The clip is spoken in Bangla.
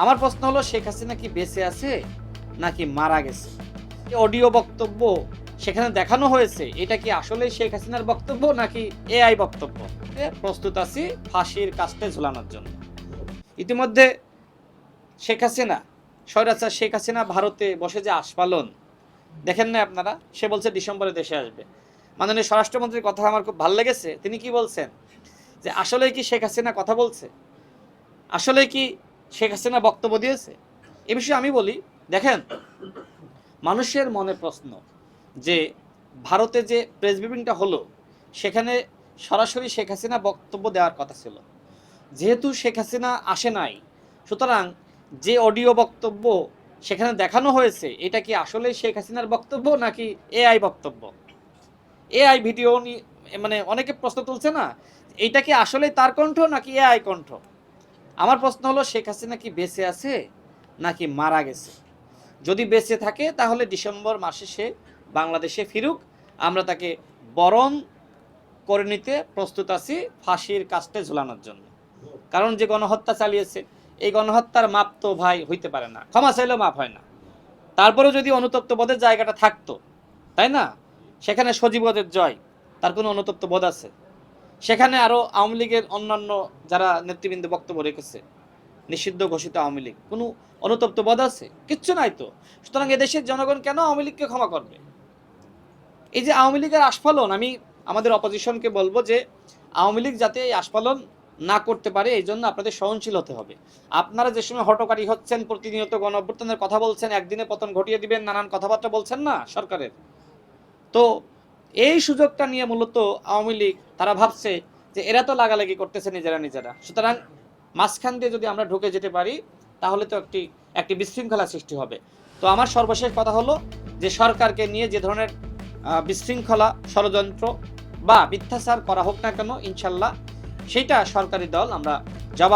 আমার প্রশ্ন হলো, শেখ হাসিনা কি বেঁচে আছে নাকি মারা গেছে? অডিও বক্তব্য সেখানে দেখানো হয়েছে, এটা কি আসলে শেখ হাসিনার বক্তব্য নাকি এআই বক্তব্য? প্রস্তুত আছি ফাঁসির কাস্টে ঝুলানোর জন্য। ইতিমধ্যে শেখ হাসিনা, স্বৈরাচার শেখ হাসিনা ভারতে বসে যে আস্ফালন দেখেন না আপনারা? সে বলছে ডিসেম্বরে দেশে আসবে। মাননীয় স্বরাষ্ট্রমন্ত্রীর কথা আমার খুব ভালো লেগেছে। তিনি কি বলছেন যে আসলে কি শেখ হাসিনা কথা বলছে, আসলে কি শেখ হাসিনা বক্তব্য দিয়েছে? এ বিষয়ে আমি বলি, দেখেন, মানুষের মনে প্রশ্ন যে ভারতে যে প্রেস ব্রিফিংটা হলো সেখানে সরাসরি শেখ হাসিনা বক্তব্য দেওয়ার কথা ছিল। যেহেতু শেখ হাসিনা আসে নাই, সুতরাং যে অডিও বক্তব্য সেখানে দেখানো হয়েছে, এটা কি আসলে শেখ হাসিনার বক্তব্য নাকি এআই বক্তব্য? এআই ভিডিও মানে অনেকে প্রশ্ন তুলছে না, এইটা কি আসলে তার কণ্ঠ নাকি এআই কণ্ঠ? আমার প্রশ্ন হলো, শেখ হাসিনা কি বেঁচে আছে নাকি মারা গেছে? যদি বেঁচে থাকে তাহলে ডিসেম্বর মাসে সে বাংলাদেশে ফিরুক, আমরা তাকে বরণ করে নিতে প্রস্তুত আছি ফাঁসির কাস্টে ঝুলানোর জন্য। কারণ যে গণহত্যা চালিয়েছে, এই গণহত্যার মাপ তো ভাই হইতে পারে না, ক্ষমা চাইলেও মাপ হয় না। তারপরেও যদি অনুতপ্ত বোধের জায়গাটা থাকতো, তাই না? সেখানে সজীবদের জয়, তার কোনো অনুতপ্ত বোধ আছে? সেখানে আরও আওয়ামী লীগের অন্যান্য যারা নেতৃবৃন্দ বক্তব্য রেখেছে, নিষিদ্ধ ঘোষিত আওয়ামী লীগ, কোনো অনুতপ্ত বোধ আছে? কিচ্ছু নাই তো। সুতরাং এদেশের জনগণ কেন আওয়ামী লীগকে ক্ষমা করবে? এই যে আওয়ামী লীগের আস্ফালন, আমি আমাদের অপোজিশনকে বলবো যে আওয়ামী লীগ যাতে এই আস্ফালন না করতে পারে, এই জন্য আপনাদের সহনশীল হতে হবে। আপনারা যে সময় হটকারী হচ্ছেন, প্রতিনিয়ত গণঅভ্যুত্থানের কথা বলছেন, একদিনে পতন ঘটিয়ে দিবেন, নানান কথাবার্তা বলছেন না সরকারের, তো এই সুযোগটা নিয়ে মূলত আওয়ামী লীগ তারা ভাবছে যে এরা তো লাগালাগি করতেছে নিজেরা। সুতরাং মাঝখান দিয়ে যদি আমরা ঢুকে যেতে পারি তাহলে তো একটি বিশৃঙ্খলা সৃষ্টি হবে। তো আমার সর্বশেষ কথা হলো যে সরকারকে নিয়ে যে ধরনের বিশৃঙ্খলা, ষড়যন্ত্র বা মিথ্যাচার করা হোক না কেন, ইনশাল্লাহ সেইটা সরকারি দল আমরা জবাব